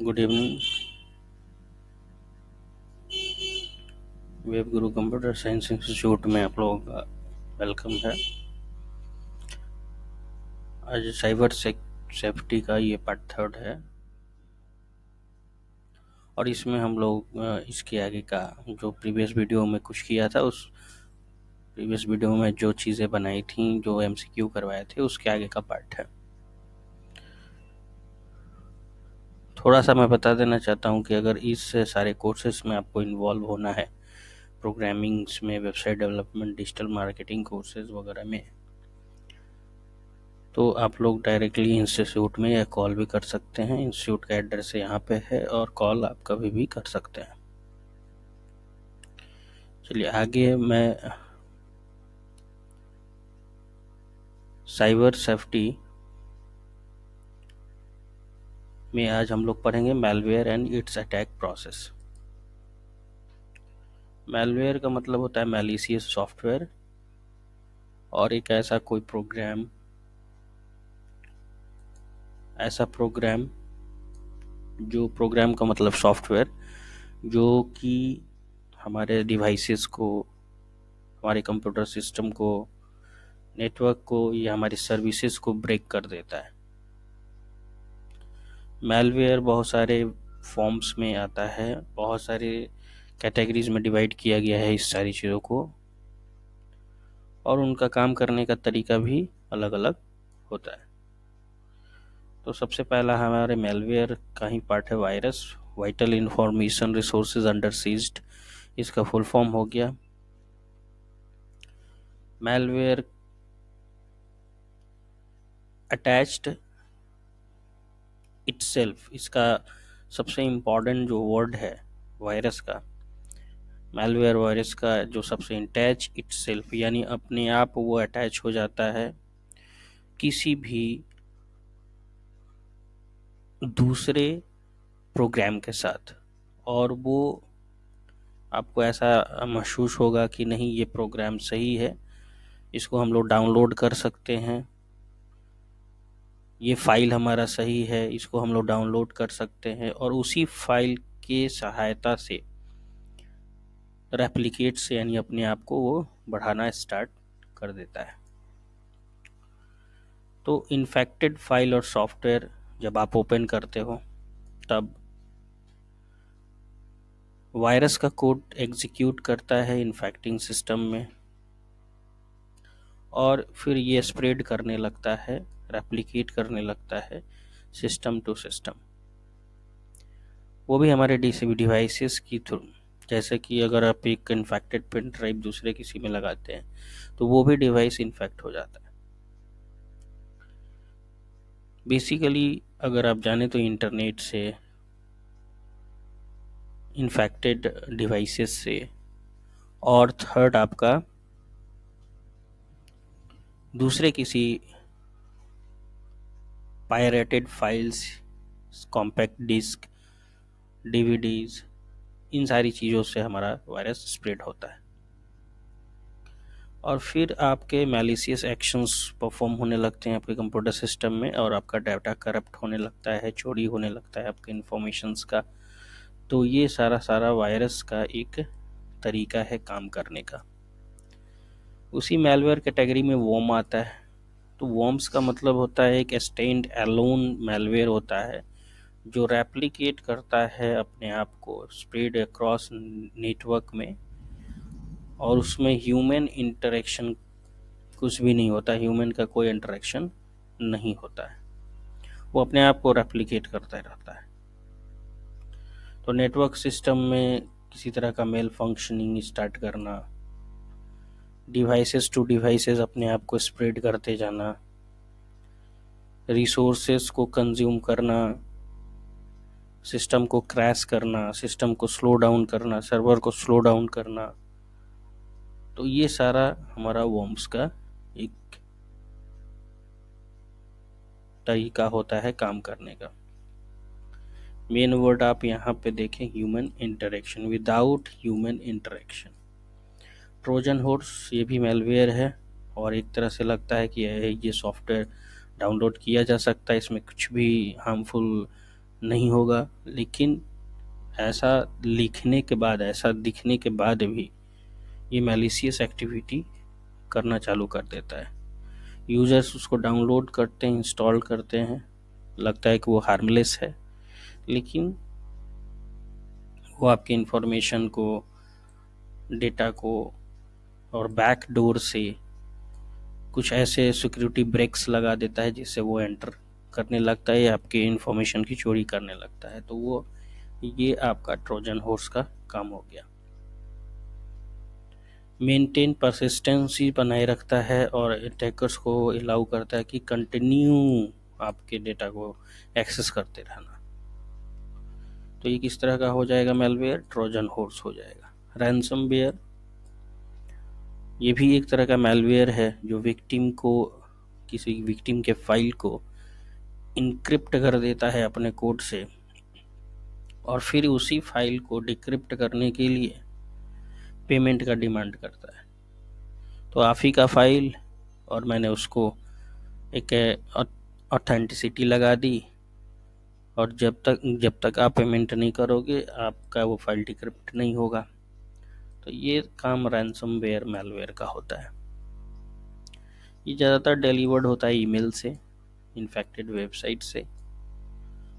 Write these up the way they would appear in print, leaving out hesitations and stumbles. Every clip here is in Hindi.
Good evening. वेब गुरु कंप्यूटर साइंस इंस्टीट्यूट में आप लोगों का वेलकम है। आज साइबर सेफ्टी का ये पार्ट 3 है और इसमें हम लोग इसके आगे का जो प्रीवियस वीडियो में कुछ किया था, उस प्रीवियस वीडियो में जो चीज़ें बनाई थी, जो MCQ करवाए थे, उसके आगे का पार्ट है। थोड़ा सा मैं बता देना चाहता हूँ कि अगर इस सारे कोर्सेस में आपको इन्वॉल्व होना है, प्रोग्रामिंग्स में, website development, digital marketing courses वगैरह में, तो आप लोग डायरेक्टली इंस्टीट्यूट में या कॉल भी कर सकते हैं। इंस्टीट्यूट का एड्रेस यहाँ पे है और कॉल आप कभी भी कर सकते हैं। चलिए आगे मैं साइबर सेफ्टी में आज हम लोग पढ़ेंगे malware and it's attack process. Malware का मतलब होता है मैलिशियस सॉफ्टवेयर, और एक ऐसा कोई प्रोग्राम, जो प्रोग्राम का मतलब सॉफ्टवेयर, जो कि हमारे डिवाइसेस को, हमारे कंप्यूटर सिस्टम को, नेटवर्क को या हमारी सर्विसेज को ब्रेक कर देता है। मैलवेयर बहुत सारे फॉर्म्स में आता है, बहुत सारे कैटेगरीज में डिवाइड किया गया है इस सारी चीज़ों को, और उनका काम करने का तरीका भी अलग अलग होता है। तो सबसे पहला हमारे मैलवेयर का ही पार्ट है virus, vital information resources under seized. इसका फुल फॉर्म हो गया मैलवेयर अटैच्ड इटसेल्फ। इसका सबसे इम्पॉर्टेंट जो वर्ड है वायरस का, मैलवेयर वायरस का जो सबसे अटैच इटसेल्फ, यानी अपने आप वो अटैच हो जाता है किसी भी दूसरे प्रोग्राम के साथ, और वो आपको ऐसा महसूस होगा कि नहीं, ये प्रोग्राम सही है, इसको हम लोग डाउनलोड कर सकते हैं, ये फाइल हमारा सही है, इसको हम लोग डाउनलोड कर सकते हैं, और उसी फाइल के सहायता से रेप्लिकेट से, यानी अपने आप को वो बढ़ाना स्टार्ट कर देता है। तो इन्फेक्टेड फाइल और सॉफ्टवेयर जब आप ओपन करते हो, तब वायरस का कोड एग्जीक्यूट करता है इन्फेक्टिंग सिस्टम में, और फिर ये स्प्रेड करने लगता है, रेप्लिकेट करने लगता है सिस्टम टू सिस्टम। वो भी हमारे डिवाइसेस की थ्रू, जैसे कि अगर आप एक इन्फेक्टेड पेन ड्राइव दूसरे किसी में लगाते हैं, तो वो भी डिवाइस इन्फेक्ट हो जाता है। बेसिकली अगर आप जाने तो इंटरनेट से, इन्फेक्टेड डिवाइसेस से, और थर्ड आपका दूसरे किसी pirated files, compact disc, DVDs, इन सारी चीज़ों से हमारा वायरस स्प्रेड होता है, और फिर आपके मैलिशियस एक्शंस परफॉर्म होने लगते हैं आपके कंप्यूटर सिस्टम में, और आपका डाटा करप्ट होने लगता है, चोरी होने लगता है आपके इंफॉर्मेशंस का। तो ये सारा वायरस का एक तरीका है काम करने का। उसी मैलवेयर कैटेगरी में वॉर्म आता है। तो वॉर्म्स का मतलब होता है एक स्टैंड अलोन मैलवेयर होता है, जो रेप्लिकेट करता है अपने आप को, स्प्रेड अक्रॉस नेटवर्क में, और उसमें ह्यूमन इंटरेक्शन कुछ भी नहीं होता, ह्यूमन का कोई इंटरेक्शन नहीं होता है, वो अपने आप को रेप्लिकेट करता रहता है। तो नेटवर्क सिस्टम में किसी तरह का मेल फंक्शनिंग स्टार्ट करना, डिवाइसेस टू डिवाइसेस अपने आप को स्प्रेड करते जाना, रिसोर्सेस को कंज्यूम करना, सिस्टम को क्रैश करना, सिस्टम को स्लो डाउन करना, सर्वर को स्लो डाउन करना। तो ये सारा हमारा वॉर्म्स का एक तरीका होता है काम करने का। मेन वर्ड आप यहाँ पे देखें, human interaction, without human interaction. Trojan horse ये भी मैलवेयर है, और एक तरह से लगता है कि ये सॉफ्टवेयर डाउनलोड किया जा सकता है, इसमें कुछ भी हार्मफुल नहीं होगा, लेकिन ऐसा लिखने के बाद, ऐसा दिखने के बाद भी ये मैलिशियस एक्टिविटी करना चालू कर देता है। यूजर्स उसको डाउनलोड करते हैं, इंस्टॉल करते हैं, लगता है कि वो हार्मलेस है, लेकिन वो आपके इंफॉर्मेशन को, डेटा को और बैक डोर से कुछ ऐसे सिक्योरिटी ब्रेक्स लगा देता है जिससे वो एंटर करने लगता है या आपके इंफॉर्मेशन की चोरी करने लगता है। तो वो ये आपका ट्रोजन हॉर्स का काम हो गया। मेंटेन परसिस्टेंसी बनाए रखता है और अटैकर्स को अलाउ करता है कि कंटिन्यू आपके डेटा को एक्सेस करते रहना। तो ये किस तरह का हो जाएगा मैलवेयर? ट्रोजन हॉर्स हो जाएगा। रैंसमवेयर, ये भी एक तरह का मैलवेयर है जो विक्टिम को, किसी विक्टिम के फाइल को इनक्रिप्ट कर देता है अपने कोड से, और फिर उसी फाइल को डिक्रिप्ट करने के लिए पेमेंट का डिमांड करता है। तो आप ही का फाइल और मैंने उसको एक ऑथेंटिसिटी लगा दी, और जब तक आप पेमेंट नहीं करोगे आपका वो फाइल डिक्रिप्ट नहीं होगा। तो ये काम रैंसमवेयर मैलवेयर का होता है। ये ज़्यादातर डिलीवर्ड होता है ईमेल से, इन्फेक्टेड वेबसाइट से,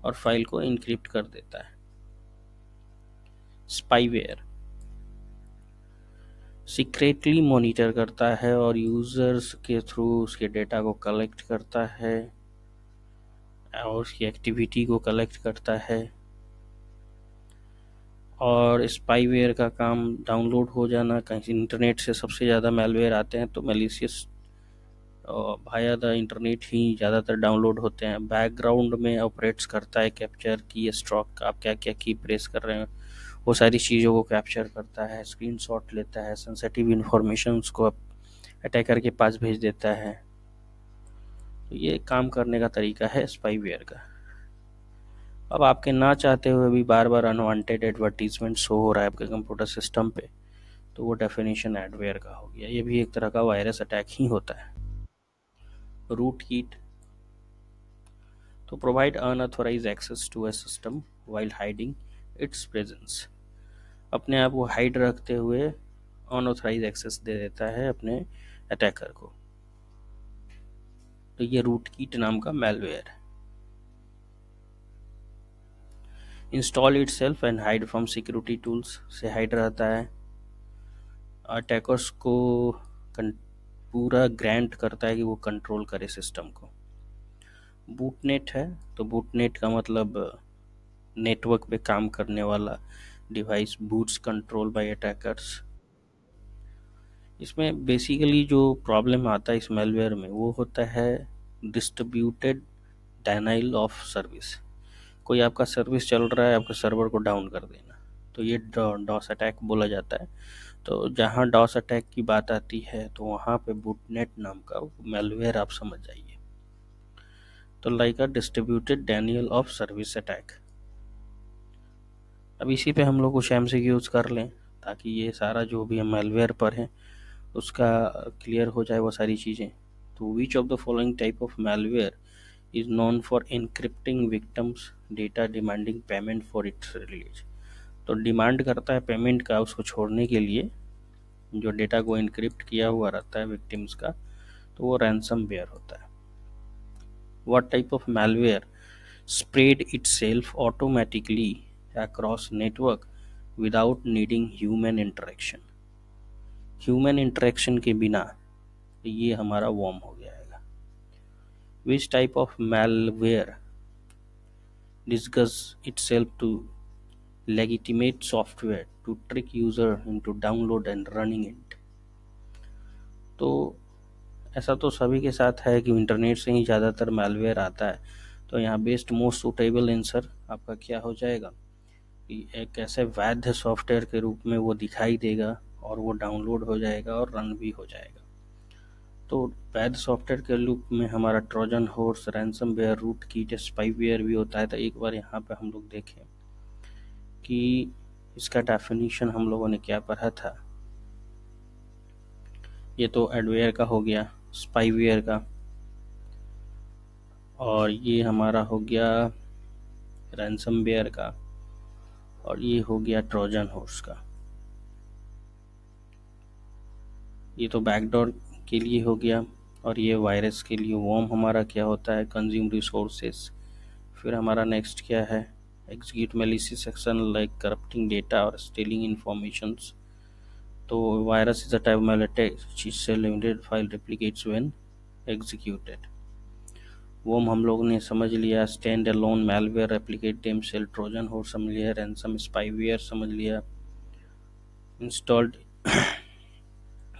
और फाइल को इनक्रिप्ट कर देता है। स्पाईवेयर सीक्रेटली मॉनिटर करता है और यूजर्स के थ्रू उसके डेटा को कलेक्ट करता है और उसकी एक्टिविटी को कलेक्ट करता है। और स्पाईवेयर का काम डाउनलोड हो जाना, कहीं इंटरनेट से सबसे ज़्यादा मैलवेयर आते हैं तो मैलिशियस भाया द इंटरनेट ही ज़्यादातर डाउनलोड होते हैं। बैकग्राउंड में ऑपरेट्स करता है, कैप्चर की स्ट्रोक, आप क्या क्या की प्रेस कर रहे हैं वो सारी चीज़ों को कैप्चर करता है, स्क्रीनशॉट लेता है, सेंसिटिव इंफॉर्मेशन उसको अटैकर के पास भेज देता है। तो ये काम करने का तरीका है स्पाईवेयर का। अब आपके ना चाहते हुए भी बार बार अनवांटेड एडवर्टीजमेंट शो हो रहा है आपके कंप्यूटर सिस्टम पे, तो वो डेफिनेशन एडवेयर का हो गया। ये भी एक तरह का वायरस अटैक ही होता है। रूट कीट, तो provide unauthorised access to a system while hiding its presence, अपने आप को हाइड रखते हुए अनऑथोराइज्ड एक्सेस दे देता है अपने अटैकर को। तो ये रूट कीट नाम का मैलवेयर है। Install it self and hide from security tools, से हाइड रहता है। अटैकर्स को पूरा ग्रांट करता है कि वो कंट्रोल करे सिस्टम को। बूटनेट है, तो बूटनेट का मतलब नेटवर्क पे काम करने वाला device, boots control by attackers. इसमें बेसिकली जो प्रॉब्लम आता है इस मैलवेयर में वो होता है डिस्ट्रीब्यूटेड डायनाइल ऑफ सर्विस। कोई आपका सर्विस चल रहा है, आपके सर्वर को डाउन कर देना, तो ये डॉस अटैक बोला जाता है। तो जहाँ डॉस अटैक की बात आती है तो वहाँ पे बूटनेट नाम का मैलवेयर आप समझ जाइए। तो like a distributed denial of service attack. अब इसी पे हम लोग कुछ MCQs कर लें ताकि ये सारा जो भी हम मैलवेयर पर है उसका क्लियर हो जाए वो सारी चीज़ें। तो विच of the following type of malware is known for encrypting victims data demanding payment for its release. तो डिमांड करता है पेमेंट का उसको छोड़ने के लिए, जो डेटा को इनक्रिप्ट किया हुआ रहता है विक्टिम्स का, तो वो रैंसमवेयर होता है। What type of malware spread itself automatically across network without needing human interaction. Human interaction के बिना ये हमारा वॉर्म हो जाएगा। Which type of malware disguise itself to legitimate software to trick user into download and running it। तो ऐसा तो सभी के साथ है कि इंटरनेट से ही ज़्यादातर मैलवेयर आता है। तो यहाँ बेस्ट मोस्ट सूटेबल आंसर आपका क्या हो जाएगा कि एक ऐसे वैध सॉफ्टवेयर के रूप में वो दिखाई देगा और वो डाउनलोड हो जाएगा और रन भी हो जाएगा। तो वैध सॉफ्टवेयर के रूप में हमारा ट्रोजन हॉर्स, रैंसमवेयर, रूट कीट, स्पाईवेयर भी होता है। तो एक बार यहाँ पे हम लोग देखें कि इसका डेफिनेशन हम लोगों ने क्या पढ़ा था। ये तो एडवेयर का हो गया, स्पाईवेयर का, और ये हमारा हो गया रैंसमवेयर का, और ये हो गया ट्रोजन हॉर्स का। ये तो बैकडोर के लिए हो गया, और ये वायरस के लिए वॉर्म हमारा क्या होता है, कंज्यूम रिसोर्सेज। फिर हमारा नेक्स्ट क्या है, execute malicious action like corrupting data और स्टीलिंग इंफॉर्मेशंस। तो वायरस इज अ टाइप मैलेटेक से limited file replicates when executed. Worm हम लोगों ने समझ लिया, standalone malware replicate themselves, Trojan horse समझ लिया, रैंसम स्पाईवेयर समझ लिया, इंस्टॉल्ड।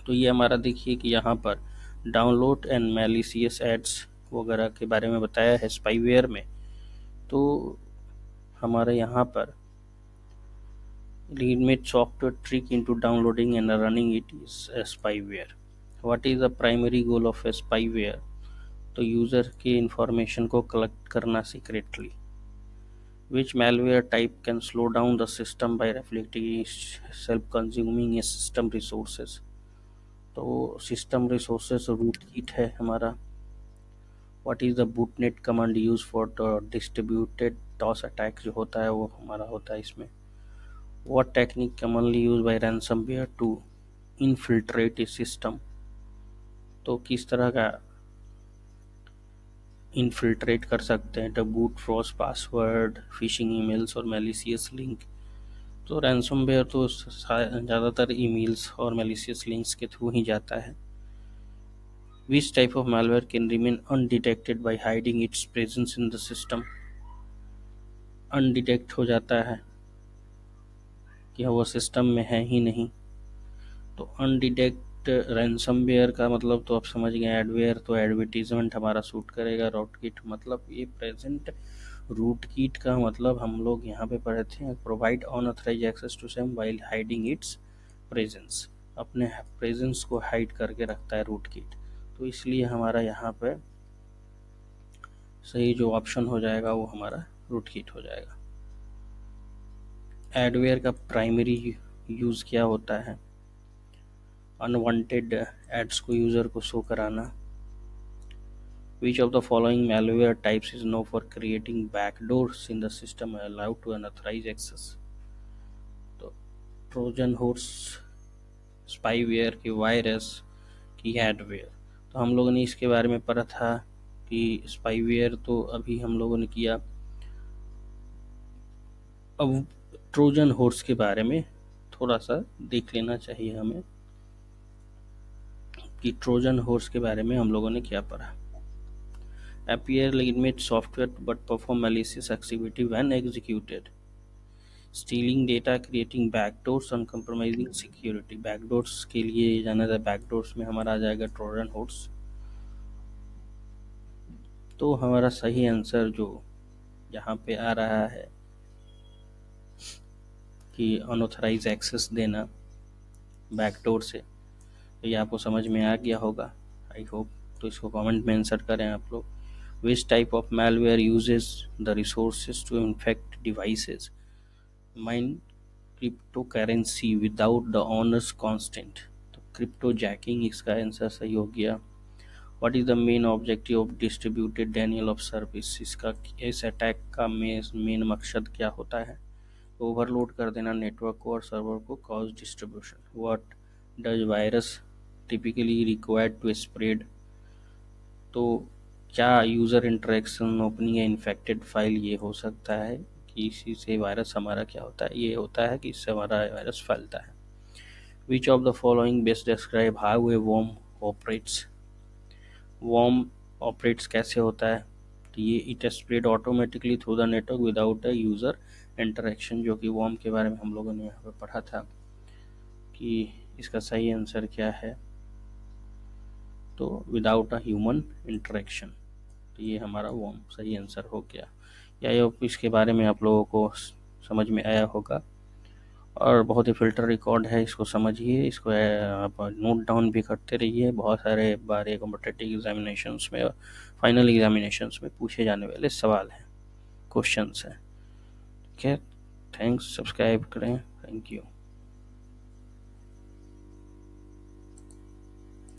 तो ये हमारा देखिए कि यहाँ पर डाउनलोड एंड मैलिशियस एड्स वगैरह के बारे में बताया है स्पाईवेयर में। तो हमारे यहाँ पर limit software trick into downloading and running it is a spyware. What is the primary goal of a spyware? तो यूज़र के इंफॉर्मेशन को कलेक्ट करना secretly. Which malware type can slow down the system by reflecting self-consuming system resources? तो सिस्टम रिसोर्सेज रूट किट है हमारा। What is the bootnet command used for the distributed DOS attack जो होता है वो हमारा होता है इसमें। What technique commonly used by ransomware to infiltrate a system? तो किस तरह का इनफिल्ट्रेट कर सकते हैं, the brute force password, phishing emails और मैलिशियस लिंक। तो रैंसमवेयर तो ज़्यादातर ईमेल्स और मैलिशियस लिंक्स के थ्रू ही जाता है। Which type of malware can remain undetected by hiding its presence in the system? Undetect हो जाता है कि वो सिस्टम में है ही नहीं। तो अनडिटेक्ट रैंसमवेयर का मतलब तो आप समझ गए, एडवेयर तो एडवर्टीजमेंट हमारा सूट करेगा, रूटकिट मतलब ये प्रेजेंट। रूटकिट का मतलब हम लोग यहाँ पे पढ़े थे, provide unauthorised access to system while hiding its presence. अपने प्रेजेंस को हाइड करके रखता है रूटकिट। तो इसलिए हमारा यहाँ पे सही जो ऑप्शन हो जाएगा वो हमारा रूटकिट हो जाएगा। एडवेयर का प्राइमरी यूज़ क्या होता है, अनवांटेड एड्स को यूज़र को शो कराना। Which of the following malware types is known for creating backdoors in the system and allowed to unauthorized access? तो ट्रोजन हॉर्स, स्पाईवेयर की वायरस की एडवेयर। तो हम लोगों ने इसके बारे में पढ़ा था कि स्पाईवेयर तो अभी हम लोगों ने किया। अब ट्रोजन हॉर्स के बारे में थोड़ा सा देख लेना चाहिए हमें कि ट्रोजन हॉर्स के बारे में हम लोगों ने क्या पढ़ा। Appear legitimate software but perform malicious activity when executed. Stealing data, creating backdoors, uncompromising security. Backdoors के लिए जाना जाए, backdoors में हमारा आ जाएगा ट्रोजन हॉर्स। तो हमारा सही आंसर जो यहाँ पे आ रहा है कि अनऑथराइज एक्सेस देना बैकडोर से, तो ये आपको समझ में आ गया होगा आई होप। तो इसको कमेंट में आंसर करें आप लोग। Which type of malware uses the resources to infect devices? Mine cryptocurrency without the owner's consent. तो cryptojacking इसका आंसर सही हो गया। What is the main objective of distributed denial of service? इसका इस अटैक का मेन मकसद क्या होता है, ओवरलोड कर देना नेटवर्क को और सर्वर को, cause distribution. What does virus typically required to spread? तो क्या यूज़र इंटरेक्शन ओपनिंग या इन्फेक्टेड फाइल ये हो सकता है कि इसी से वायरस हमारा क्या होता है, ये होता है कि इससे हमारा वायरस फैलता है। Which of the following best describe how a worm operates? Worm operates कैसे होता है, तो ये it spread automatically through the network without a user interaction, जो कि वॉर्म के बारे में हम लोगों ने यहाँ पर पढ़ा था कि इसका सही आंसर क्या है, तो विदाउट अ ह्यूमन इंटरेक्शन। तो ये हमारा वॉर्म सही आंसर हो गया। या इसके बारे में आप लोगों को समझ में आया होगा, और बहुत ही फिल्टर रिकॉर्ड है, इसको समझिए, इसको आप नोट डाउन भी करते रहिए। बहुत सारे बार ये कॉम्पिटिटिव एग्जामिनेशंस में, फाइनल एग्जामिनेशंस में पूछे जाने वाले सवाल हैं, क्वेश्चंस हैं। ठीक है, थैंक्स, सब्सक्राइब करें, थैंक यू।